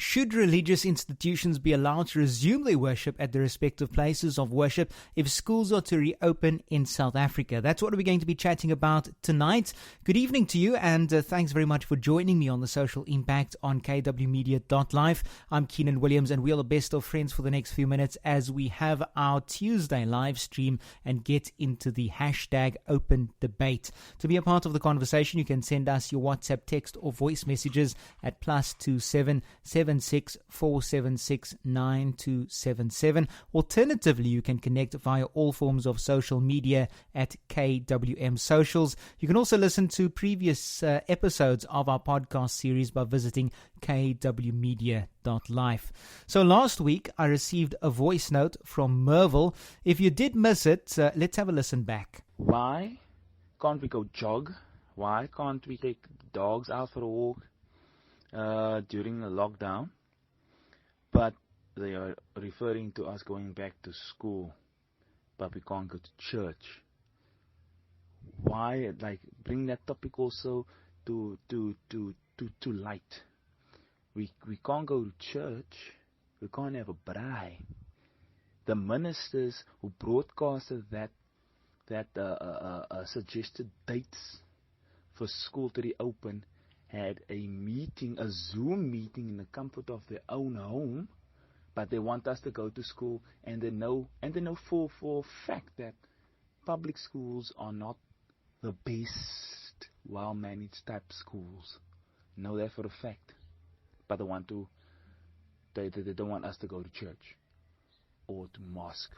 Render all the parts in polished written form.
Should religious institutions be allowed to resume their worship at their respective places of worship if schools are to reopen in South Africa? That's what we're going to be chatting about tonight. Good evening to you, and thanks very much for joining me on the Social Impact on kwmedia.live. I'm Keenan Williams, and we are the best of friends for the next few minutes as we have our Tuesday live stream and get into the hashtag open debate. To be a part of the conversation, you can send us your WhatsApp text or voice messages at +27 76476 9277. Alternatively, you can connect via all forms of social media at KWM Socials. You can also listen to previous episodes of our podcast series by visiting kwmedia.live. So last week, I received a voice note from Merville. If you did miss it, let's have a listen back. Why can't we go jog? Why can't we take dogs out for a walk during the lockdown? But they are referring to us going back to school, but we can't go to church. Why? Bring that topic also to light. We can't go to church. We can't have a braai. The ministers who broadcasted that suggested dates for school to reopen had a meeting, a Zoom meeting in the comfort of their own home, but they want us to go to school, and they know for a fact that public schools are not the best, well-managed type schools. Know that for a fact, but they don't want us to go to church or to mosque.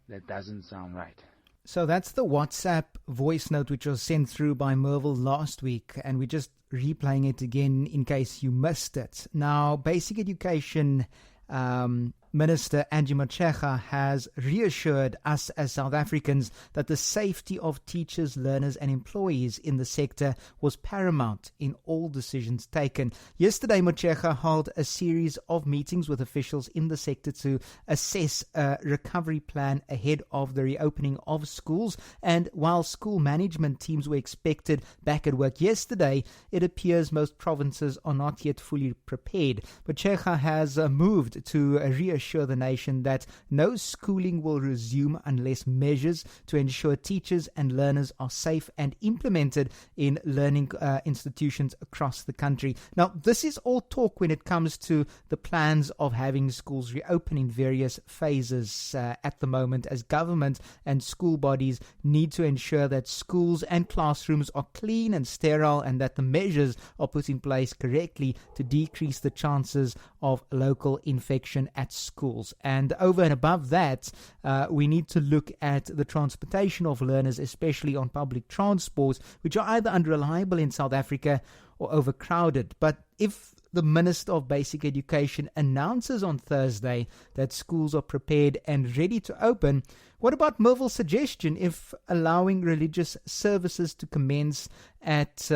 That doesn't sound right. So that's the WhatsApp voice note which was sent through by Merville last week, and we're just replaying it again in case you missed it. Now, Basic Education Minister Angie Motshekga has reassured us as South Africans that the safety of teachers, learners and employees in the sector was paramount in all decisions taken. Yesterday, Motshekga held a series of meetings with officials in the sector to assess a recovery plan ahead of the reopening of schools. And while school management teams were expected back at work yesterday, it appears most provinces are not yet fully prepared. Motshekga has moved to reassure the nation that no schooling will resume unless measures to ensure teachers and learners are safe and implemented in learning institutions across the country. Now, this is all talk when it comes to the plans of having schools reopen in various phases at the moment, as government and school bodies need to ensure that schools and classrooms are clean and sterile, and that the measures are put in place correctly to decrease the chances of local infection at schools. And over and above that, we need to look at the transportation of learners, especially on public transport, which are either unreliable in South Africa or overcrowded. But if the Minister of Basic Education announces on Thursday that schools are prepared and ready to open, what about Merville's suggestion if allowing religious services to commence at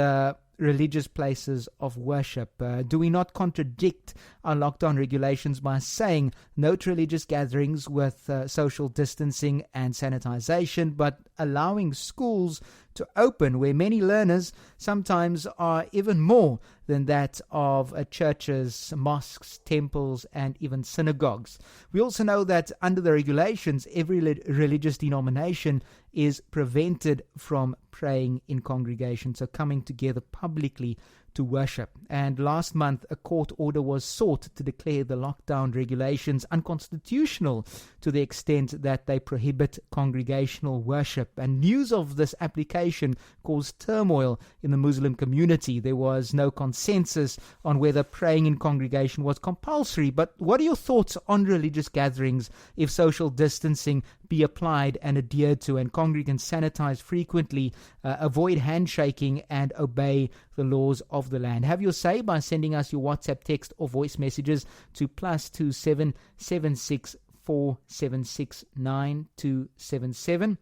religious places of worship? Do we not contradict our lockdown regulations by saying no to religious gatherings with social distancing and sanitization, but allowing schools to open where many learners sometimes are even more than that of churches, mosques, temples, and even synagogues? We also know that under the regulations, every religious denomination is prevented from praying in congregation, so coming together publicly to worship. And last month, a court order was sought to declare the lockdown regulations unconstitutional to the extent that they prohibit congregational worship. And news of this application caused turmoil in the Muslim community. There was no consensus on whether praying in congregation was compulsory. But what are your thoughts on religious gatherings if social distancing be applied and adhered to, and congregants sanitize frequently, avoid handshaking, and obey the laws of the land? Have your say by sending us your WhatsApp text or voice messages to +27 764 76 9277.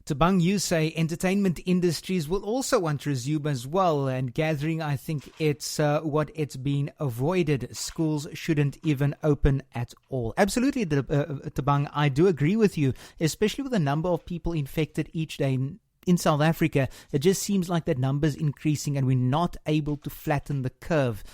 Tabang, you say entertainment industries will also want to resume as well, and gathering, I think it's what it's been avoided. Schools shouldn't even open at all. Absolutely, Tabang, I do agree with you, especially with the number of people infected each day in South Africa. It just seems like that number's increasing and we're not able to flatten the curve.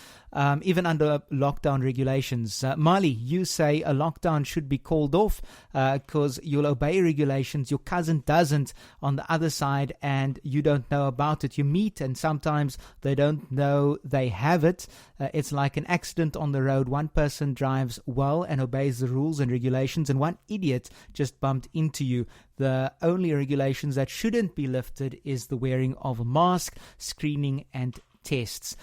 even under lockdown regulations. Mali, you say a lockdown should be called off because you'll obey regulations. Your cousin doesn't on the other side and you don't know about it. You meet and sometimes they don't know they have it. It's like an accident on the road. One person drives well and obeys the rules and regulations, and one idiot just bumped into you. The only regulations that shouldn't be lifted is the wearing of a mask, screening and tests.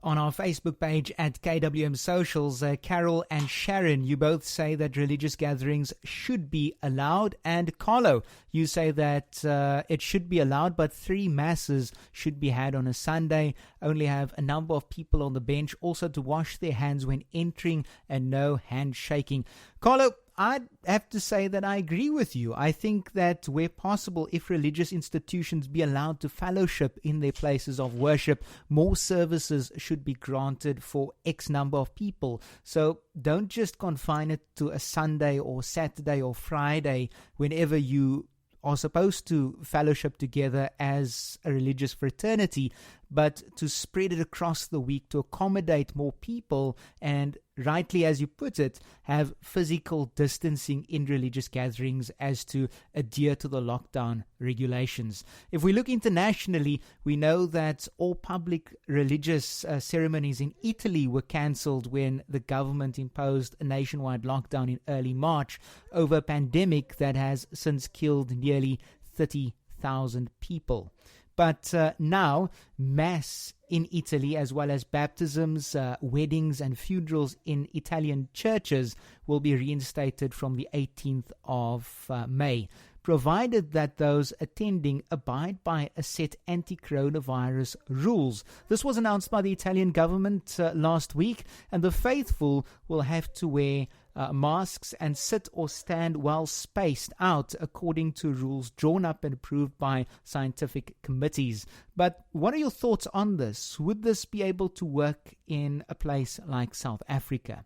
On our Facebook page at KWM Socials, Carol and Sharon, you both say that religious gatherings should be allowed. And Carlo, you say that it should be allowed, but 3 masses should be had on a Sunday. Only have a number of people on the bench, also to wash their hands when entering, and no handshaking. Carlo, I'd have to say that I agree with you. I think that where possible, if religious institutions be allowed to fellowship in their places of worship, more services should be granted for X number of people. So don't just confine it to a Sunday or Saturday or Friday whenever you are supposed to fellowship together as a religious fraternity, but to spread it across the week to accommodate more people and, rightly as you put it, have physical distancing in religious gatherings as to adhere to the lockdown regulations. If we look internationally, we know that all public religious ceremonies in Italy were cancelled when the government imposed a nationwide lockdown in early March over a pandemic that has since killed nearly 30,000 people. But now, Mass in Italy, as well as baptisms, weddings and funerals in Italian churches will be reinstated from the 18th of May, provided that those attending abide by a set anti-coronavirus rules. This was announced by the Italian government last week, and the faithful will have to wear masks and sit or stand well spaced out according to rules drawn up and approved by scientific committees. But what are your thoughts on this? Would this be able to work in a place like South Africa?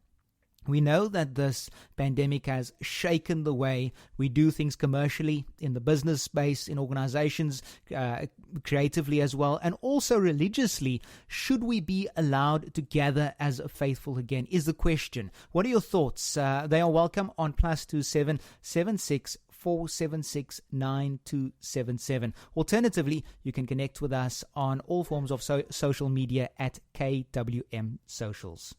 We know that this pandemic has shaken the way we do things commercially, in the business space, in organizations, creatively as well, and also religiously. Should we be allowed to gather as a faithful again, is the question. What are your thoughts? They are welcome on +27 76 476 9277. Alternatively, you can connect with us on all forms of social media at KWM Socials.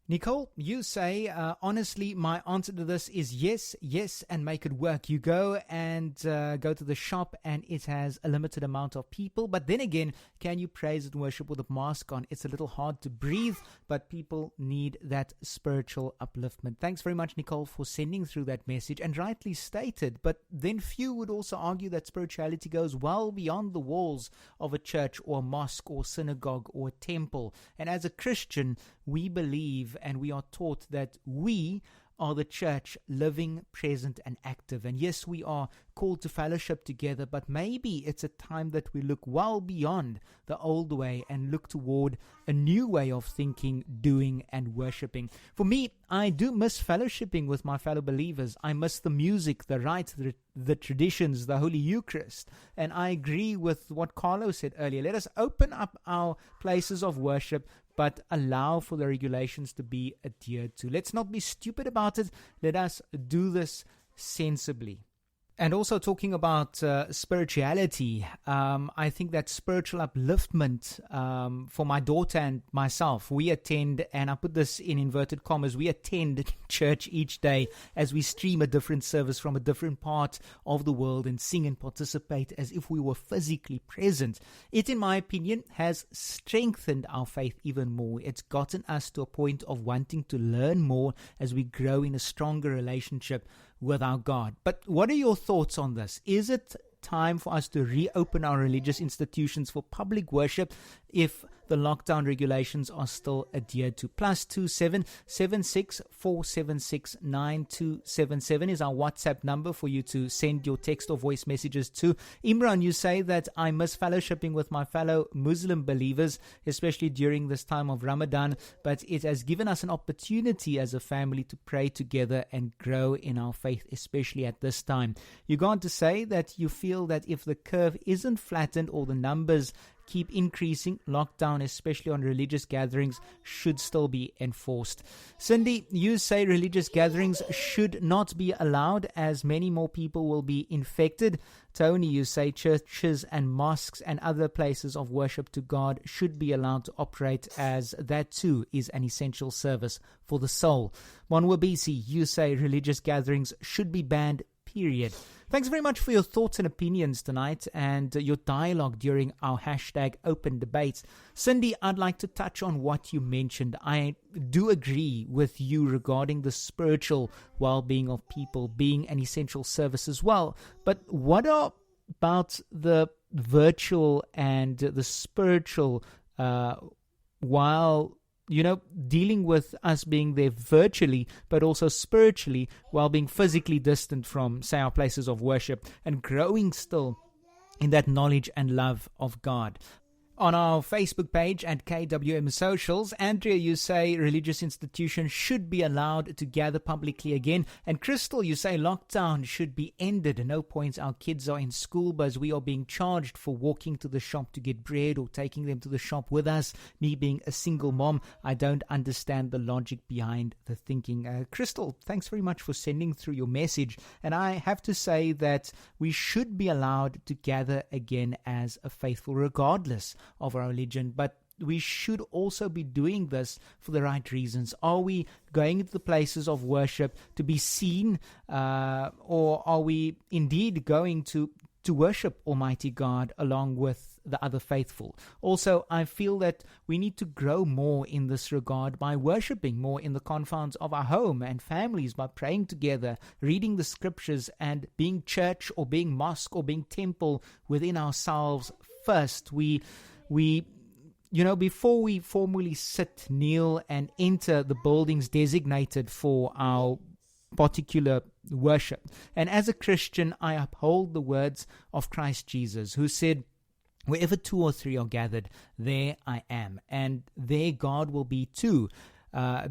Nicole, you say, honestly, my answer to this is yes, yes, and make it work. You go and go to the shop and it has a limited amount of people. But then again, can you praise and worship with a mask on? It's a little hard to breathe, but people need that spiritual upliftment. Thanks very much, Nicole, for sending through that message, and rightly stated. But then few would also argue that spirituality goes well beyond the walls of a church or a mosque or synagogue or a temple. And as a Christian, we believe and we are taught that we are the church, living, present, and active. And yes, we are called to fellowship together, but maybe it's a time that we look well beyond the old way and look toward a new way of thinking, doing, and worshipping. For me, I do miss fellowshipping with my fellow believers. I miss the music, the rites, the traditions, the Holy Eucharist. And I agree with what Carlo said earlier. Let us open up our places of worship, but allow for the regulations to be adhered to. Let's not be stupid about it. Let us do this sensibly. And also talking about spirituality, I think that spiritual upliftment for my daughter and myself, we attend, and I put this in inverted commas, we attend church each day as we stream a different service from a different part of the world and sing and participate as if we were physically present. It, in my opinion, has strengthened our faith even more. It's gotten us to a point of wanting to learn more as we grow in a stronger relationship with our God. But what are your thoughts on this? Is it time for us to reopen our religious institutions for public worship if the lockdown regulations are still adhered to? +27 76 476 9277 is our WhatsApp number for you to send your text or voice messages to. Imran, you say that I miss fellowshipping with my fellow Muslim believers, especially during this time of Ramadan, but it has given us an opportunity as a family to pray together and grow in our faith, especially at this time. You go on to say that you feel that if the curve isn't flattened or the numbers keep increasing. Lockdown, especially on religious gatherings, should still be enforced. Cindy, you say religious gatherings should not be allowed as many more people will be infected. Tony, you say churches and mosques and other places of worship to God should be allowed to operate, as that too is an essential service for the soul. Monwabisi, you say religious gatherings should be banned, period. Thanks very much for your thoughts and opinions tonight and your dialogue during our hashtag open debates. Cindy, I'd like to touch on what you mentioned. I do agree with you regarding the spiritual well-being of people being an essential service as well. But what about the virtual and the spiritual while dealing with us being there virtually, but also spiritually, while being physically distant from, say, our places of worship, and growing still in that knowledge and love of God? On our Facebook page at KWM Socials, Andrea, you say religious institutions should be allowed to gather publicly again. And Crystal, you say lockdown should be ended. At no point our kids are in school, but we are being charged for walking to the shop to get bread or taking them to the shop with us. Me being a single mom, I don't understand the logic behind the thinking. Crystal, thanks very much for sending through your message. And I have to say that we should be allowed to gather again as a faithful, regardless of our religion, but we should also be doing this for the right reasons. Are we going into the places of worship to be seen, or are we indeed going to worship Almighty God along with the other faithful? Also, I feel that we need to grow more in this regard by worshiping more in the confines of our home and families, by praying together, reading the scriptures, and being church or being mosque or being temple within ourselves first. We before we formally sit, kneel, and enter the buildings designated for our particular worship. And as a Christian, I uphold the words of Christ Jesus, who said, "Wherever 2 or 3 are gathered, there I am." And there God will be too.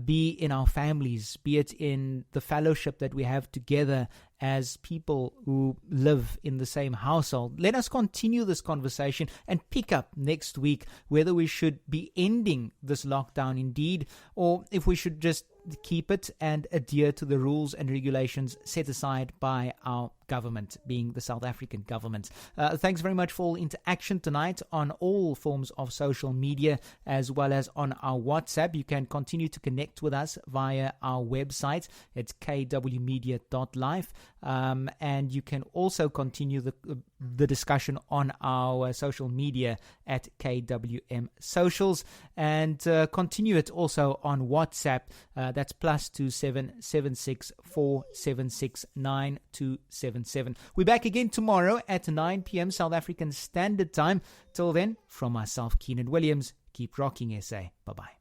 Be in our families, be it in the fellowship that we have together as people who live in the same household. Let us continue this conversation and pick up next week whether we should be ending this lockdown indeed, or if we should just keep it and adhere to the rules and regulations set aside by our government, being the South African government. Thanks very much for all interaction tonight on all forms of social media, as well as on our WhatsApp. You can continue to connect with us via our website. It's kwmedia.life. And you can also continue the discussion on our social media at KWM Socials, and continue it also on WhatsApp. That's +27 76 476 9277. We're back again tomorrow at 9 p.m. South African Standard Time. Till then, from myself, Keenan Williams, keep rocking SA. Bye-bye.